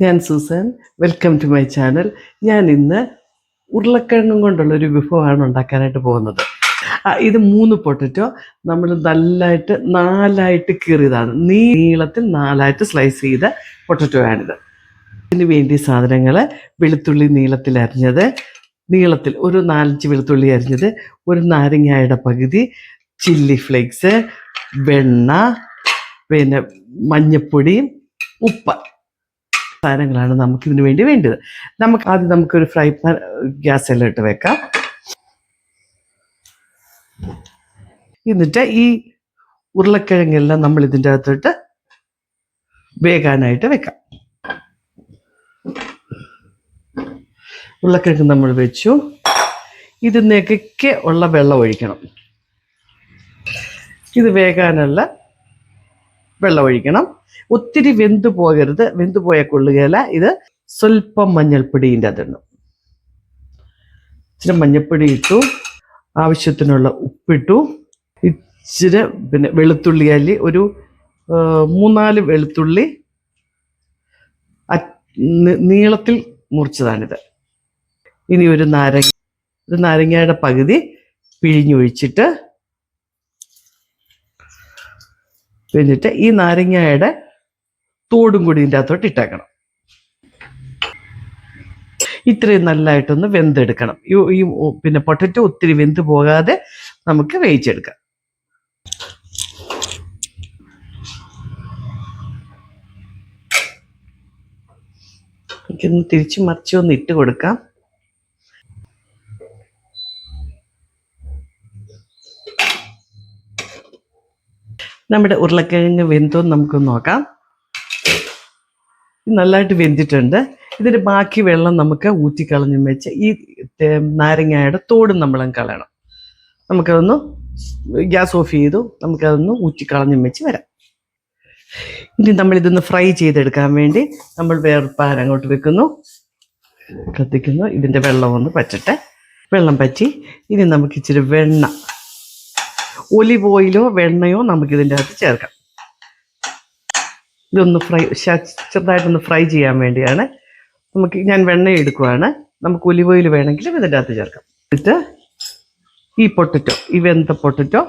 ഞാൻ Susan. Welcome to my channel. ഞാൻ ഇന്ന് ഉരുളക്കിഴങ്ങും കൊണ്ടുള്ളൊരു വിഭവമാണ് ഉണ്ടാക്കാനായിട്ട് പോകുന്നത്. ഇത് 3 പൊട്ടറ്റോ നമ്മൾ നല്ലതായിട്ട് 4ആയിട്ട് കീറിയതാണ്. നീളത്തിൽ 4ആയിട്ട് സ്ലൈസ് ചെയ്ത പൊട്ടറ്റോ ആണിത്. ഇതിന് വേണ്ടിയ സാധനങ്ങൾ: വെളുത്തുള്ളി നീളത്തിൽ അരിഞ്ഞത്, നീളത്തിൽ ഒരു 4-5 വെളുത്തുള്ളി അരിഞ്ഞത്, ഒരു നാരങ്ങയുടെ പകുതി, ചില്ലി ഫ്ലേക്സ്, വെണ്ണ, പിന്നെ മഞ്ഞപ്പൊടിയും ഉപ്പ് സാധനങ്ങളാണ് നമുക്കിതിന് വേണ്ടി വേണ്ടത്. നമുക്കൊരു ഫ്രൈ പാൻ ഗ്യാസെല്ലാം ഇട്ട് വെക്കാം. എന്നിട്ട് ഈ ഉരുളക്കിഴങ്ങെല്ലാം നമ്മൾ ഇതിൻ്റെ അകത്തോട്ട് വേകാനായിട്ട് വെക്കാം. ഉരുളക്കിഴങ്ങ് നമ്മൾ വെച്ചു. ഇതിനൊക്കെ ഉള്ള വെള്ളം ഒഴിക്കണം. ഇത് വേകാനുള്ള വെള്ളം ഒഴിക്കണം. ഒത്തിരി വെന്തു പോകരുത്, വെന്തു പോയാൽ കൊള്ളുകയില്ല. ഇത് സ്വല്പം മഞ്ഞൾപ്പൊടിൻ്റെ അതിടണം. ഇച്ചിരി മഞ്ഞൾപ്പൊടി ഇട്ടു, ആവശ്യത്തിനുള്ള ഉപ്പിട്ടു, ഇച്ചിരി പിന്നെ വെളുത്തുള്ളി അല്ലി, ഒരു 3-4 വെളുത്തുള്ളി നീളത്തിൽ മുറിച്ചതാണിത്. ഇനി ഒരു നാരങ്ങയുടെ പകുതി പിഴിഞ്ഞൊഴിച്ചിട്ട്, എന്നിട്ട് ഈ നാരങ്ങയുടെ തോടും കൂടി ഇതിൻ്റെ അകത്തോട്ട് ഇട്ടേക്കണം. ഇത്രയും നല്ലതായിട്ടൊന്ന് വെന്തെടുക്കണം. ഈ പിന്നെ പൊട്ടറ്റോ ഒത്തിരി വെന്ത് പോകാതെ നമുക്ക് വേവിച്ചെടുക്കാം. എനിക്കൊന്ന് തിരിച്ചു മറിച്ചൊന്ന് ഇട്ട് കൊടുക്കാം. നമ്മുടെ ഉരുളക്കിഴങ്ങ് വെന്തോന്ന് നമുക്കൊന്ന് നോക്കാം. നല്ലതായിട്ട് വെന്തിട്ടുണ്ട്. ഇതിൻ്റെ ബാക്കി വെള്ളം നമുക്ക് ഊറ്റിക്കളഞ്ഞും വെച്ച് ഈ നാരങ്ങയുടെ തോടും നമ്മളും കളയണം. നമുക്കതൊന്ന് ഗ്യാസ് ഓഫ് ചെയ്തു നമുക്കതൊന്ന് ഊറ്റിക്കളഞ്ഞും വെച്ച് വരാം. ഇനി നമ്മളിതൊന്ന് ഫ്രൈ ചെയ്തെടുക്കാൻ വേണ്ടി നമ്മൾ വേറെ പാൻ അങ്ങോട്ട് വെക്കുന്നു, കത്തിക്കുന്നു. ഇതിൻ്റെ വെള്ളം ഒന്ന് പറ്റട്ടെ. വെള്ളം പറ്റി. ഇനി നമുക്ക് ഇച്ചിരി വെണ്ണ, ഒലിവ് ഓയിലോ വെണ്ണയോ നമുക്കിതിൻ്റെ അകത്ത് ചേർക്കാം. ഇതൊന്ന് ചെറുതായിട്ടൊന്ന് ഫ്രൈ ചെയ്യാൻ വേണ്ടിയാണ്. ഞാൻ വെണ്ണ എടുക്കുവാണ്. നമുക്ക് ഒലിവ് ഓയിൽ വേണമെങ്കിലും ഇതിൻ്റെ അകത്ത് ചേർക്കാം. എന്നിട്ട് ഈ പൊട്ടറ്റോ, ഈ വെന്ത പൊട്ടറ്റോ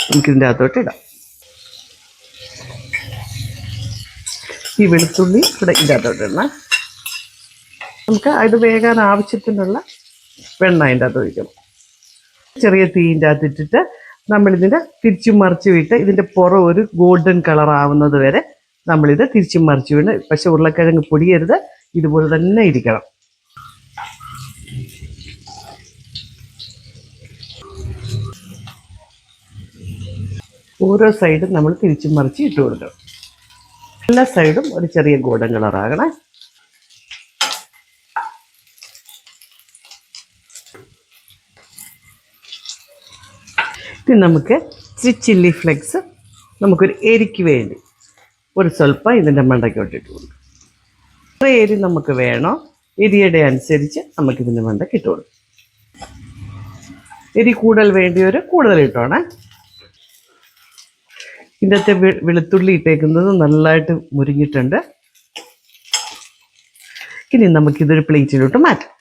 നമുക്കിതിൻ്റെ അകത്തോട്ട് ഇടാം. ഈ വെളുത്തുള്ളി ഇവിടെ ഇതിൻ്റെ അകത്തോട്ട് ഇടണം. നമുക്ക് അത് വേകാൻ ആവശ്യത്തിനുള്ള വെണ്ണ അതിൻ്റെ അകത്ത് ഒഴിക്കണം. ചെറിയ തീയിൻ്റെ അകത്തിട്ടിട്ട് നമ്മളിതിൻ്റെ തിരിച്ചും മറിച്ച് വിട്ട് ഇതിൻ്റെ പുറം ഒരു ഗോൾഡൻ കളർ ആവുന്നത് വരെ നമ്മളിത് തിരിച്ചും മറിച്ച് വിട്ട്. പക്ഷെ ഉരുളക്കിഴങ്ങ് പൊടിയരുത്, ഇതുപോലെ തന്നെ ഇരിക്കണം. ഓരോ സൈഡും നമ്മൾ തിരിച്ചും മറിച്ച് ഇട്ട് കൊടുക്കണം. എല്ലാ സൈഡും ഒരു ചെറിയ ഗോൾഡൻ കളറാകണേ. ഇനി നമുക്ക് ഇച്ചിരി ചില്ലി ഫ്ലെക്സ് നമുക്കൊരു എരിക്ക് വേണ്ടി ഒരു സ്വല്പം ഇതിൻ്റെ മണ്ടയ്ക്കോട്ട് ഇട്ട് കൊടുക്കും. എത്ര എരി നമുക്ക് വേണോ എരിയുടെ അനുസരിച്ച് നമുക്കിതിൻ്റെ മണ്ടയ്ക്ക് ഇട്ട് കൊടുക്കും. എരി കൂടുതൽ വേണ്ടിയവർ കൂടുതൽ ഇട്ടോണേ. ഇതിൻ്റെ വെളുത്തുള്ളി ഇട്ടേക്കുന്നത് നല്ലതായിട്ട് മുരിഞ്ഞിട്ടുണ്ട്. ഇനി നമുക്കിതൊരു പ്ലേറ്റിലോട്ട് മാറ്റാം.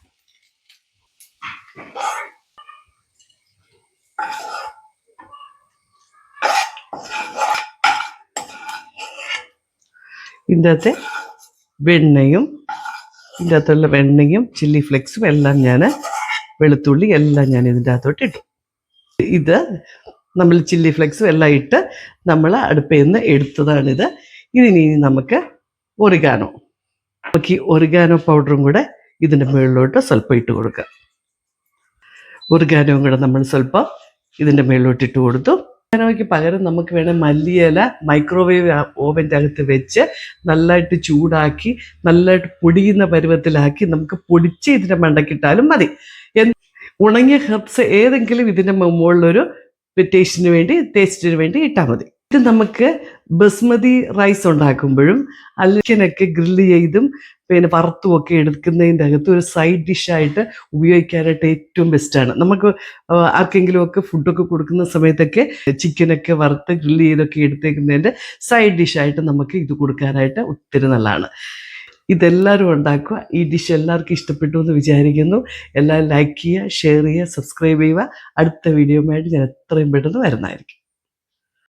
ഇതിൻ്റെ അകത്തെ ഇതിൻ്റെ അകത്തുള്ള വെണ്ണയും ചില്ലി ഫ്ലെക്സും എല്ലാം വെളുത്തുള്ളി എല്ലാം ഞാൻ ഇതിൻ്റെ അകത്തോട്ട് ഇട്ടു. ഇത് നമ്മൾ ചില്ലി ഫ്ലെക്സും എല്ലാം ഇട്ട് നമ്മൾ അടുപ്പിൽ നിന്ന് എടുത്തതാണിത്. ഇതിനി നമുക്ക് നമുക്ക് ഈ ഒറിഗാനോ പൗഡറും കൂടെ ഇതിൻ്റെ മുകളിലോട്ട് സ്വല്പം ഇട്ട് കൊടുക്കുക. ഒറിഗാനോയും കൂടെ നമ്മൾ സ്വല്പം ഇതിൻ്റെ മുകളിലോട്ട് ഇട്ട് കൊടുത്തു. ഒറിഗാനോയ്ക്ക് പകരം നമുക്ക് വേണേൽ മല്ലിയില മൈക്രോവേവ് ഓവൻ്റെ അകത്ത് വെച്ച് നല്ലതായിട്ട് ചൂടാക്കി നല്ലതായിട്ട് പൊടിയുന്ന പരുവത്തിലാക്കി നമുക്ക് പൊടിച്ച് ഇതിൻ്റെ മണ്ടക്കിട്ടാലും മതി. ഉണങ്ങിയ ഹെർബ്സ് ഏതെങ്കിലും ഇതിൻ്റെ മുകളിലൊരു ടേസ്റ്റിന് വേണ്ടി ഇട്ടാൽ മതി. ഇത് നമുക്ക് ബസ്മതി റൈസ് ഉണ്ടാക്കുമ്പോഴും ചിക്കനൊക്കെ ഗ്രില്ല് ചെയ്തും പിന്നെ വറുത്തുമൊക്കെ എടുക്കുന്നതിൻ്റെ അകത്ത് ഒരു സൈഡ് ഡിഷായിട്ട് ഉപയോഗിക്കാനായിട്ട് ഏറ്റവും ബെസ്റ്റാണ്. നമുക്ക് ആർക്കെങ്കിലും ഒക്കെ ഫുഡൊക്കെ കൊടുക്കുന്ന സമയത്തൊക്കെ ചിക്കനൊക്കെ വറുത്ത് ഗ്രില്ല് ചെയ്തൊക്കെ എടുത്തേക്കുന്നതിൻ്റെ സൈഡ് ഡിഷായിട്ട് നമുക്ക് ഇത് കൊടുക്കാനായിട്ട് ഒത്തിരി നല്ലതാണ്. ഇതെല്ലാവരും ഉണ്ടാക്കുക. ഈ ഡിഷ് എല്ലാവർക്കും ഇഷ്ടപ്പെട്ടു എന്ന് വിചാരിക്കുന്നു. എല്ലാവരും ലൈക്ക് ചെയ്യുക, ഷെയർ ചെയ്യുക, സബ്സ്ക്രൈബ് ചെയ്യുക. അടുത്ത വീഡിയോയുമായിട്ട് ഞാൻ എത്രയും പെട്ടെന്ന് വരുന്നതായിരിക്കും.